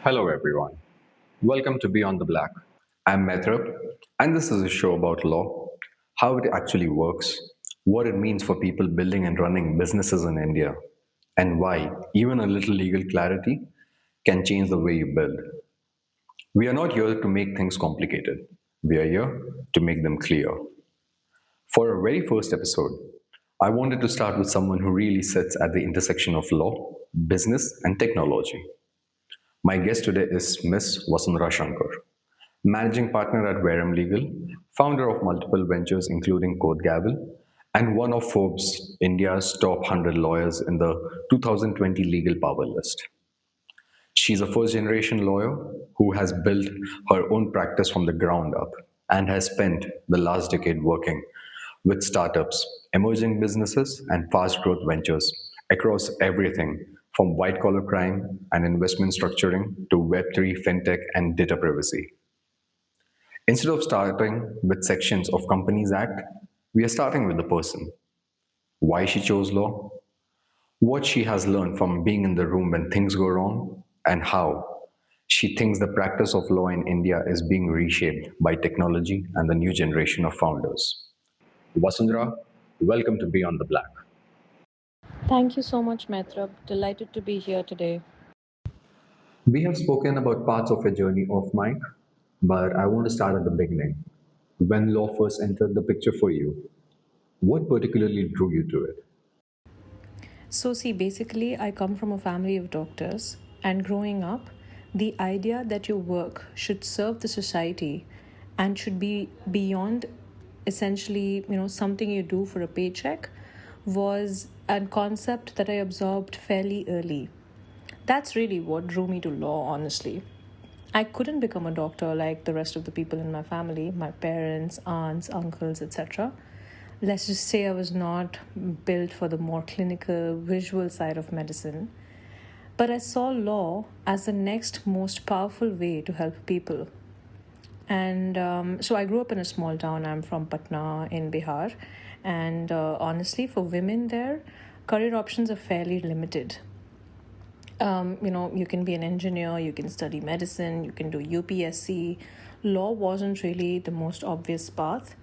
Hello, everyone. Welcome to Beyond the Black. I'm Maitrabh, and this is a show about law, how it actually works, what it means for people building and running businesses in India, and why even a little legal clarity can change the way you build. We are not here to make things complicated, we are here to make them clear. For our very first episode, I wanted to start with someone who really sits at the intersection of law, business, and technology. My guest today is Miss Vasundhara Shankar, managing partner at Wareham Legal, founder of multiple ventures including Code Gavel, and one of Forbes India's top 100 lawyers in the 2020 Legal Power list. She's a first generation lawyer who has built her own practice from the ground up and has spent the last decade working with startups, emerging businesses, and fast growth ventures across everything from white collar crime and investment structuring to Web3, fintech, and data privacy. Instead of starting with sections of Companies Act, we are starting with the person, why she chose law, what she has learned from being in the room when things go wrong, and how she thinks the practice of law in India is being reshaped by technology and the new generation of founders. Vasundhara, welcome to Beyond the Black. Thank you so much, Maitrabh. Delighted to be here today. We have spoken about parts of your journey off mic, but I want to start at the beginning. When law first entered the picture for you, what particularly drew you to it? So, see, basically, I come from a family of doctors, and growing up, the idea that your work should serve the society and should be beyond essentially, something you do for a paycheck was a concept that I absorbed fairly early. That's really what drew me to law, honestly. I couldn't become a doctor like the rest of the people in my family, my parents, aunts, uncles, etc. Let's just say I was not built for the more clinical, visual side of medicine. But I saw law as the next most powerful way to help people. And so I grew up in a small town. I'm from Patna in Bihar. And honestly, for women there, career options are fairly limited. You can be an engineer, you can study medicine, you can do UPSC. Law wasn't really the most obvious path,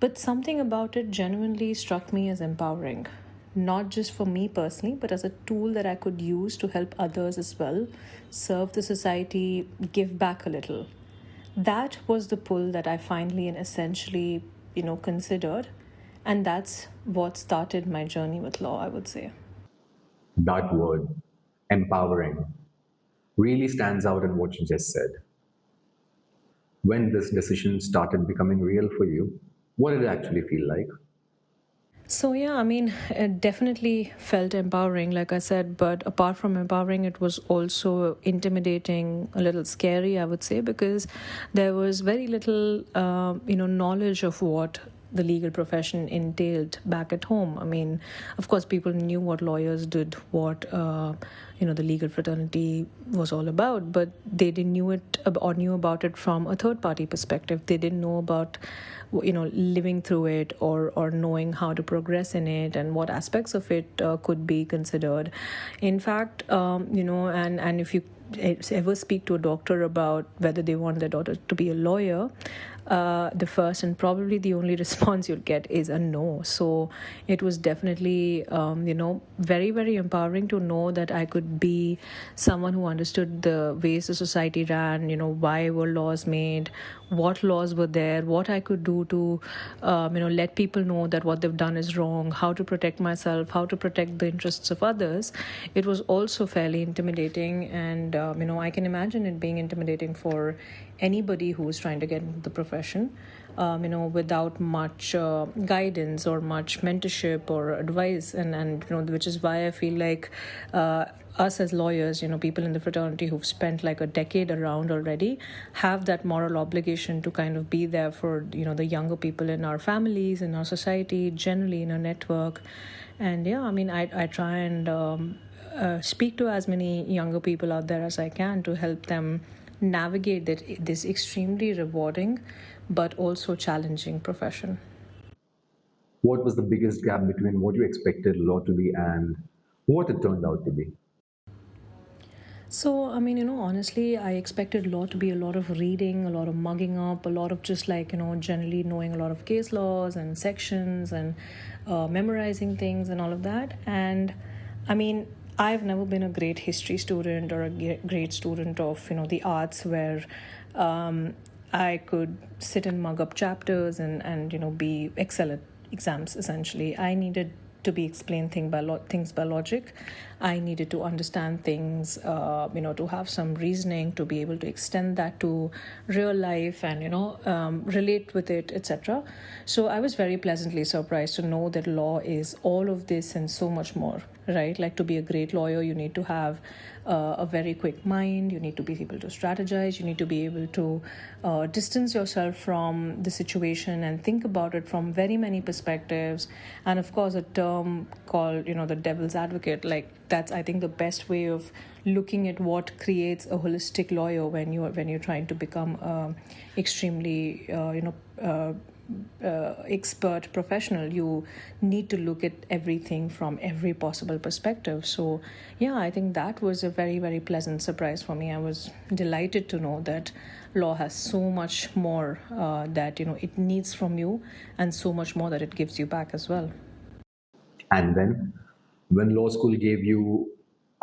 but something about it genuinely struck me as empowering. Not just for me personally, but as a tool that I could use to help others as well, serve the society, give back a little. That was the pull that I finally and essentially, considered. And that's what started my journey with law, I would say. That word, empowering, really stands out in what you just said. When this decision started becoming real for you, what did it actually feel like? So, yeah, I mean, it definitely felt empowering, like I said, but apart from empowering, it was also intimidating, a little scary, I would say, because there was very little, knowledge of what the legal profession entailed back at home. I mean, of course, people knew what lawyers did, what the legal fraternity was all about, but they didn't knew it or knew about it from a third party perspective. They didn't know about living through it or knowing how to progress in it and what aspects of it could be considered. In fact, and if you ever speak to a doctor about whether they want their daughter to be a lawyer, the first and probably the only response you'll get is a no. So it was definitely, very, very empowering to know that I could be someone who understood the ways the society ran, why were laws made, what laws were there, what I could do to, let people know that what they've done is wrong, how to protect myself, how to protect the interests of others. It was also fairly intimidating, and I can imagine it being intimidating for anybody who is trying to get into the profession, without much guidance or much mentorship or advice, and which is why I feel like. Us as lawyers, people in the fraternity who've spent like a decade around already, have that moral obligation to kind of be there for the younger people in our families, in our society, generally in our network. And yeah, I mean, I try and speak to as many younger people out there as I can to help them navigate this extremely rewarding but also challenging profession. What was the biggest gap between what you expected law to be and what it turned out to be? So, I mean, honestly, I expected law to be a lot of reading, a lot of mugging up, a lot of just like, generally knowing a lot of case laws and sections and memorizing things and all of that. And I mean, I've never been a great history student or a great student of, the arts where I could sit and mug up chapters and be excel at exams essentially. I needed to be explained things by logic. I needed to understand things, to have some reasoning, to be able to extend that to real life and, relate with it, etc. So I was very pleasantly surprised to know that law is all of this and so much more, right? Like to be a great lawyer, you need to have a very quick mind, you need to be able to strategize, you need to be able to distance yourself from the situation and think about it from very many perspectives. And of course, a term called, the devil's advocate, like that's I think the best way of looking at what creates a holistic lawyer when you're trying to become extremely expert professional. You need to look at everything from every possible perspective. So yeah, I think that was a very, very pleasant surprise for me. I was delighted to know that law has so much more that it needs from you, and so much more that it gives you back as well. And then, when law school gave you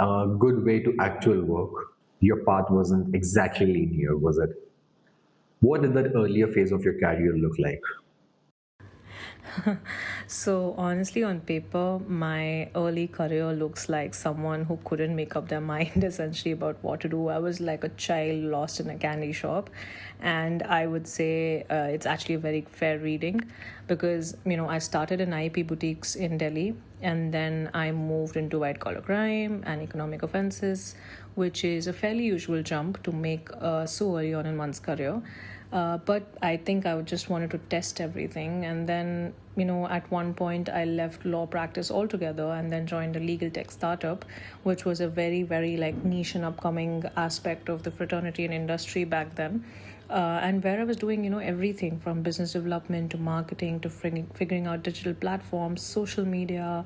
a good way to actual work, your path wasn't exactly linear, was it? What did that earlier phase of your career look like? So honestly, on paper, my early career looks like someone who couldn't make up their mind essentially about what to do. I was like a child lost in a candy shop, and I would say it's actually a very fair reading because I started in IP boutiques in Delhi, and then I moved into white collar crime and economic offenses, which is a fairly usual jump to make so early on in one's career. But I think I just wanted to test everything. And then, at one point, I left law practice altogether and then joined a legal tech startup, which was a very, very like niche and upcoming aspect of the fraternity and industry back then. And where I was doing, everything from business development to marketing to figuring out digital platforms, social media,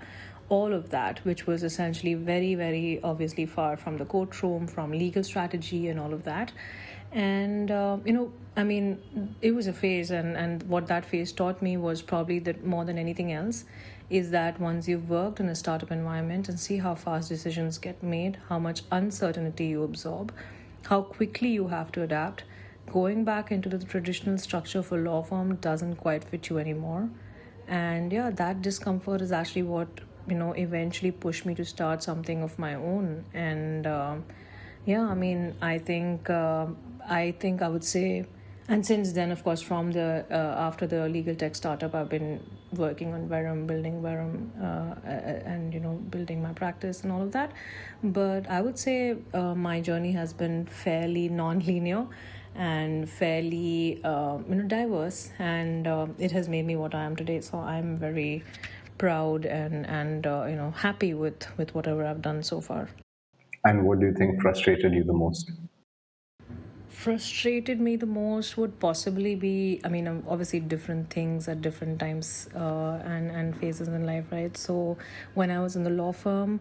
all of that, which was essentially very, very obviously far from the courtroom, from legal strategy, and all of that. And I mean, it was a phase, and what that phase taught me was probably that more than anything else is that once you've worked in a startup environment and see how fast decisions get made, how much uncertainty you absorb, how quickly you have to adapt, going back into the traditional structure of a law firm doesn't quite fit you anymore. And yeah, that discomfort is actually what eventually pushed me to start something of my own. And yeah, I mean, I think I would say, and since then, of course, from the after the legal tech startup, I've been working on Verum, building Verum, and building my practice and all of that. But I would say my journey has been fairly non-linear and fairly diverse, and it has made me what I am today. So I'm very proud and happy with whatever I've done so far. And what do you think frustrated you the most? Frustrated me the most would possibly be, I mean, obviously different things at different times and phases in life, right? So when I was in the law firm,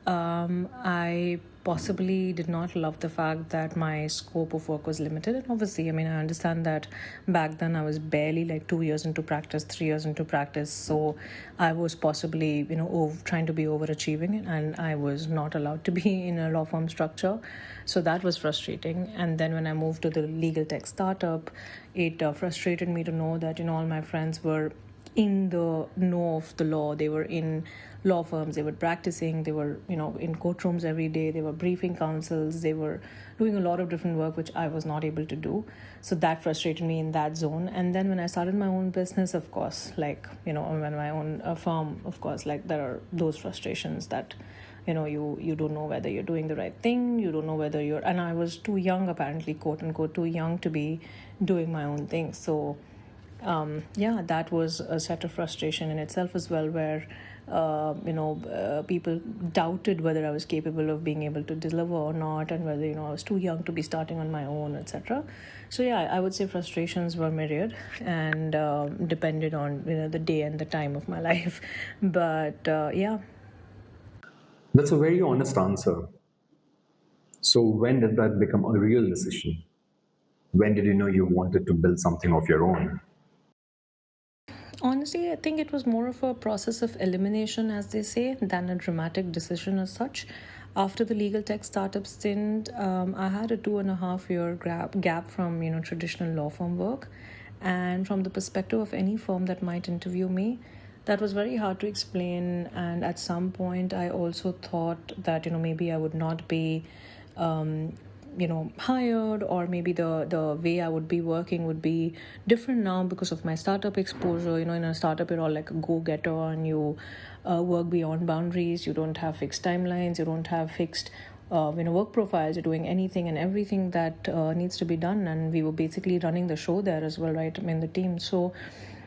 I possibly did not love the fact that my scope of work was limited. And obviously, I mean, I understand that back then I was barely like 2 years into practice, 3 years into practice. So I was possibly, trying to be overachieving, and I was not allowed to be in a law firm structure. So that was frustrating. And then when I moved to the legal tech startup, it frustrated me to know that, all my friends were in the know of the law. They were in law firms, they were practicing, they were in courtrooms every day, they were briefing counsels, they were doing a lot of different work which I was not able to do. So that frustrated me in that zone. And then when I started my own business, of course, like when my own firm, of course, like there are those frustrations that you don't know whether you're doing the right thing, you don't know whether you're, and I was too young, apparently, quote unquote, too young to be doing my own thing. So yeah, that was a set of frustration in itself as well, where people doubted whether I was capable of being able to deliver or not, and whether I was too young to be starting on my own, etc. So yeah, I would say frustrations were myriad and depended on the day and the time of my life. But yeah. That's a very honest answer. So, when did that become a real decision? When did you know you wanted to build something of your own? Honestly, I think it was more of a process of elimination, as they say, than a dramatic decision as such. After the legal tech startup stint, I had a 2.5 year gap from traditional law firm work, and from the perspective of any firm that might interview me, that was very hard to explain. And at some point, I also thought that maybe I would not be hired, or maybe the way I would be working would be different now because of my startup exposure. In a startup you're all like a go-getter, and you work beyond boundaries. You don't have fixed timelines, you don't have fixed work profiles. You're doing anything and everything that needs to be done, and we were basically running the show there as well, right? I mean, the team. So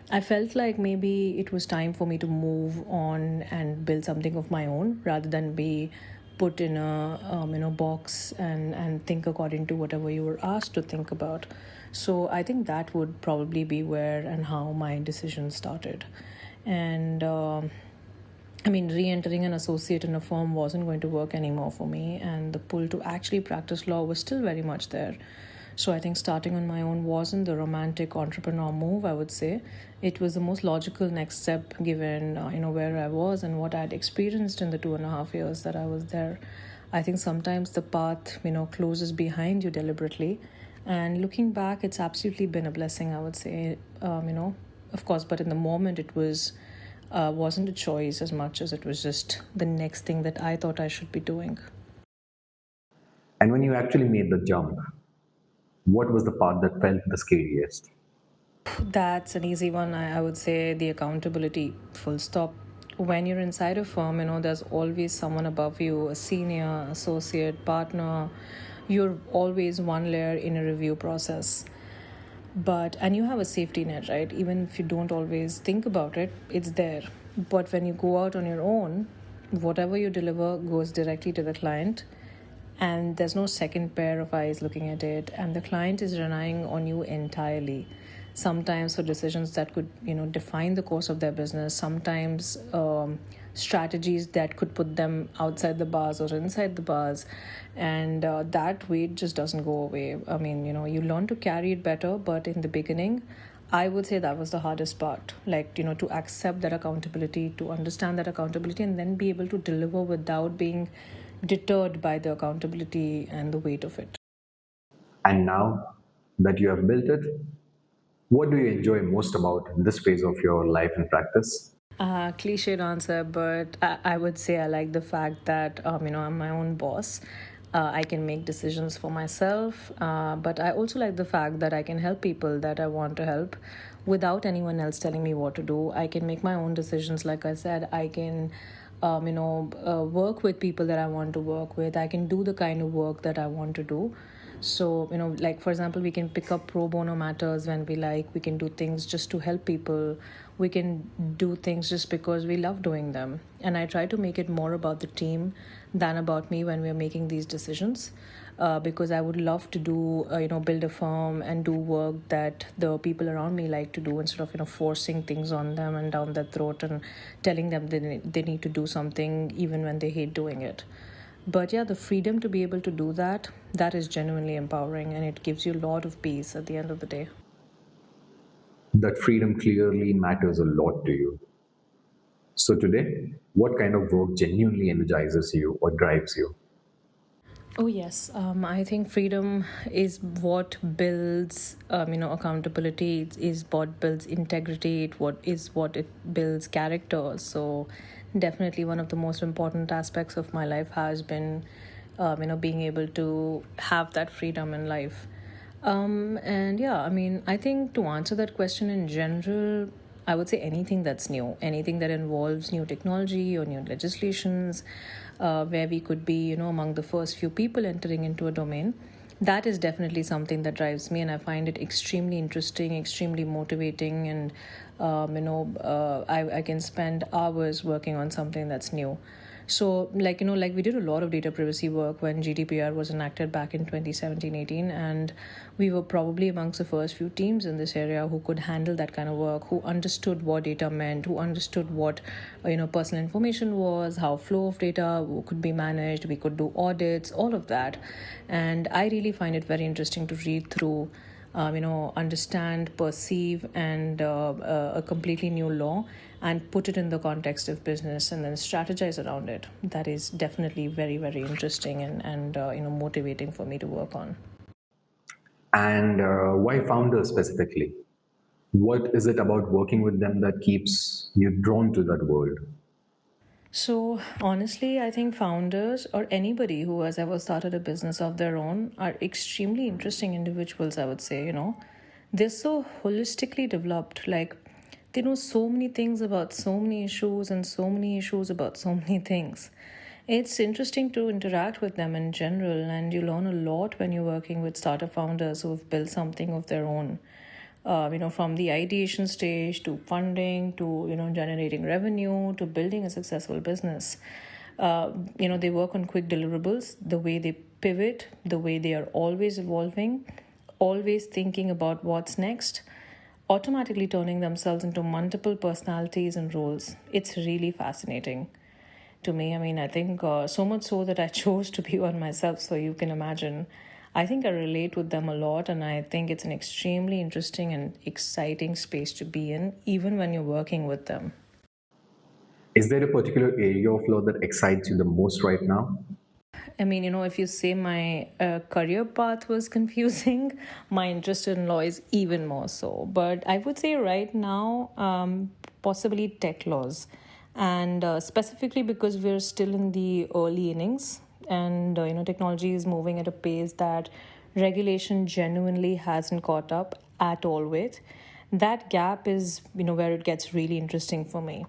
I felt like maybe it was time for me to move on and build something of my own, rather than be put in a box and think according to whatever you were asked to think about. So I think that would probably be where and how my decision started. And I mean, re entering an associate in a firm wasn't going to work anymore for me, and the pull to actually practice law was still very much there. So I think starting on my own wasn't the romantic entrepreneur move, I would say. It was the most logical next step, given where I was and what I'd experienced in the 2.5 years that I was there. I think sometimes the path closes behind you deliberately, and looking back, it's absolutely been a blessing, I would say. Of course, but in the moment, it wasn't a choice as much as it was just the next thing that I thought I should be doing. And when you actually made the jump, what was the part that felt the scariest? That's an easy one. I would say the accountability, full stop. When you're inside a firm, there's always someone above you, a senior, associate, partner. You're always one layer in a review process. And you have a safety net, right? Even if you don't always think about it, it's there. But when you go out on your own, whatever you deliver goes directly to the client, and there's no second pair of eyes looking at it, and the client is relying on you entirely, sometimes for decisions that could define the course of their business, sometimes strategies that could put them outside the bars or inside the bars. And that weight just doesn't go away. I mean, you learn to carry it better, but in the beginning, I would say that was the hardest part. Like, to accept that accountability, to understand that accountability, and then be able to deliver without being deterred by the accountability and the weight of it. And now that you have built it, what do you enjoy most about this phase of your life and practice? Cliched answer, but I would say I like the fact that I'm my own boss. I can make decisions for myself, but I also like the fact that I can help people that I want to help without anyone else telling me what to do. I can make my own decisions. Like I said, I can work with people that I want to work with. I can do the kind of work that I want to do. So, like for example, we can pick up pro bono matters when we like. We can do things just to help people. We can do things just because we love doing them. And I try to make it more about the team than about me when we're making these decisions. Because I would love to do, build a firm and do work that the people around me like to do, instead of, forcing things on them and down their throat and telling them they need to do something even when they hate doing it. But yeah, the freedom to be able to do that, that is genuinely empowering, and it gives you a lot of peace at the end of the day. That freedom clearly matters a lot to you. So, today, what kind of work genuinely energizes you or drives you? Oh yes, I think freedom is what builds, accountability. Is what builds integrity. What it builds character. So, definitely one of the most important aspects of my life has been, being able to have that freedom in life. And yeah, I mean, I think to answer that question in general, I would say anything that's new, anything that involves new technology or new legislations, where we could be, among the first few people entering into a domain. That is definitely something that drives me, and I find it extremely interesting, extremely motivating, and I can spend hours working on something that's new. So, like we did a lot of data privacy work when GDPR was enacted back in 2017-18, and we were probably amongst the first few teams in this area who could handle that kind of work, who understood what data meant, who understood what personal information was, how flow of data could be managed. We could do audits, all of that, and I really find it very interesting to read through understand, perceive, and a completely new law and put it in the context of business and then strategize around it. That is definitely very, very interesting and motivating for me to work on. And why founders specifically? What is it about working with them that keeps you drawn to that world? So, honestly, I think founders or anybody who has ever started a business of their own are extremely interesting individuals, I would say. They're so holistically developed. Like, they know so many things about so many issues and so many issues about so many things. It's interesting to interact with them in general, and you learn a lot when you're working with startup founders who've built something of their own. From the ideation stage to funding to generating revenue to building a successful business. They work on quick deliverables, the way they pivot, the way they are always evolving, always thinking about what's next, automatically turning themselves into multiple personalities and roles. It's really fascinating to me. I mean, I think so much so that I chose to be one myself. So you can imagine. I think I relate with them a lot, and I think it's an extremely interesting and exciting space to be in, even when you're working with them. Is there a particular area of law that excites you the most right now? I mean, if you say my career path was confusing, my interest in law is even more so. But I would say right now, possibly tech laws. And specifically because we're still in the early innings and, technology is moving at a pace that regulation genuinely hasn't caught up at all with. That gap is, where it gets really interesting for me.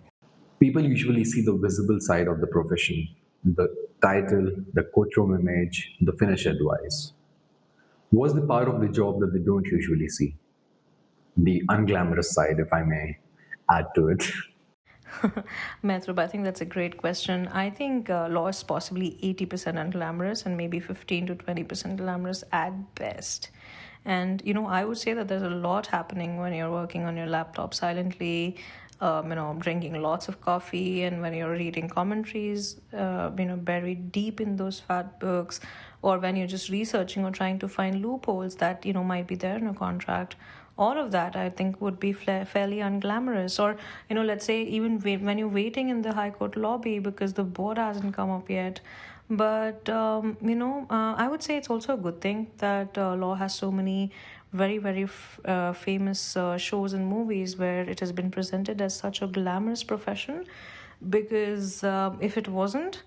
People usually see the visible side of the profession, the title, the courtroom image, the finished advice. What's the part of the job that they don't usually see? The unglamorous side, if I may add to it. Maitrabh, I think that's a great question. I think law is possibly 80% unglamorous and maybe 15 to 20% glamorous at best. And, I would say that there's a lot happening when you're working on your laptop silently, drinking lots of coffee, and when you're reading commentaries, buried deep in those fat books, or when you're just researching or trying to find loopholes that, might be there in a contract. All of that I think would be fairly unglamorous. Or let's say even when you're waiting in the high court lobby because the board hasn't come up yet. But I would say it's also a good thing that law has so many very very famous shows and movies where it has been presented as such a glamorous profession, because if it wasn't,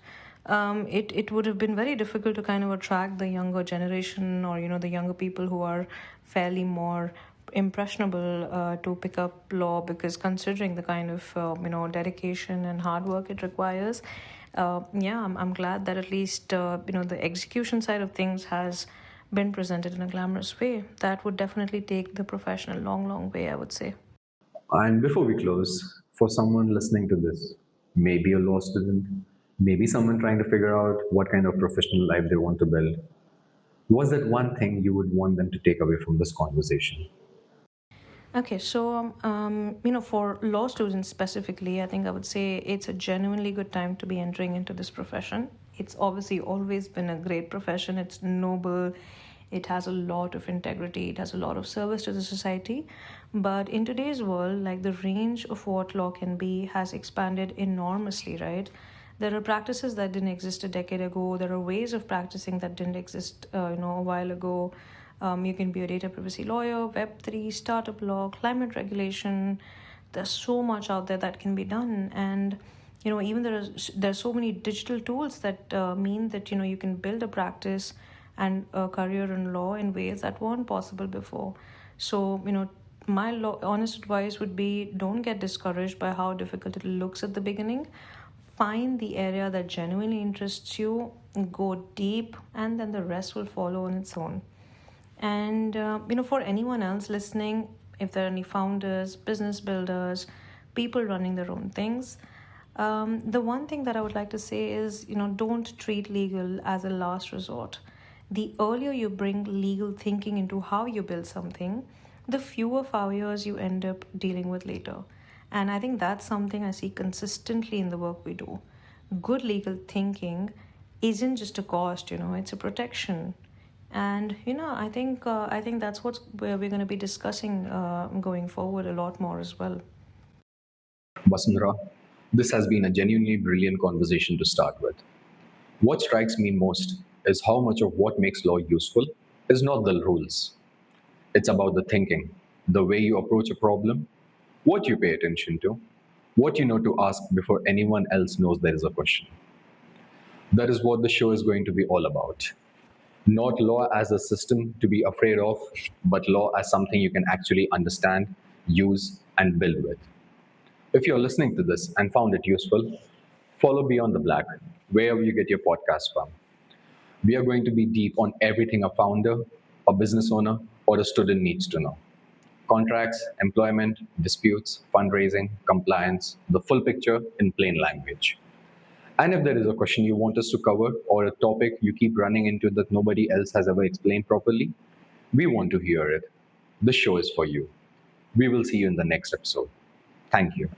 it would have been very difficult to kind of attract the younger generation, or the younger people who are fairly more impressionable to pick up law, because considering the kind of dedication and hard work it requires. Yeah, I'm glad that at least the execution side of things has been presented in a glamorous way. That would definitely take the profession a long long way, I would say. And before we close, for someone listening to this, maybe a law student, maybe someone trying to figure out what kind of professional life they want to build, what's that one thing you would want them to take away from this conversation? Okay, so for law students specifically, I think I would say it's a genuinely good time to be entering into this profession. It's obviously always been a great profession. It's noble. It has a lot of integrity. It has a lot of service to the society. But in today's world, like, the range of what law can be has expanded enormously, right? There are practices that didn't exist a decade ago. There are ways of practicing that didn't exist, a while ago. You can be a data privacy lawyer, Web3, startup law, climate regulation. There's so much out there that can be done, and even there's so many digital tools that mean that you can build a practice and a career in law in ways that weren't possible before. So my honest advice would be, don't get discouraged by how difficult it looks at the beginning. Find the area that genuinely interests you, go deep, and then the rest will follow on its own. And for anyone else listening, if there are any founders, business builders, people running their own things, The one thing that I would like to say is, don't treat legal as a last resort. The earlier you bring legal thinking into how you build something, the fewer failures you end up dealing with later. And I think that's something I see consistently in the work we do. Good legal thinking isn't just a cost, it's a protection. And I think that's where we're going to be discussing going forward a lot more as well. Vasundhara, this has been a genuinely brilliant conversation to start with. What strikes me most is how much of what makes law useful is not the rules. It's about the thinking, the way you approach a problem, what you pay attention to, what you know to ask before anyone else knows there is a question. That is what the show is going to be all about. Not law as a system to be afraid of, but law as something you can actually understand, use, and build with. If you're listening to this and found it useful, follow Beyond the Black, wherever you get your podcast from. We are going to be deep on everything a founder, a business owner, or a student needs to know: contracts, employment, disputes, fundraising, compliance, the full picture in plain language. And if there is a question you want us to cover or a topic you keep running into that nobody else has ever explained properly, we want to hear it. This show is for you. We will see you in the next episode. Thank you.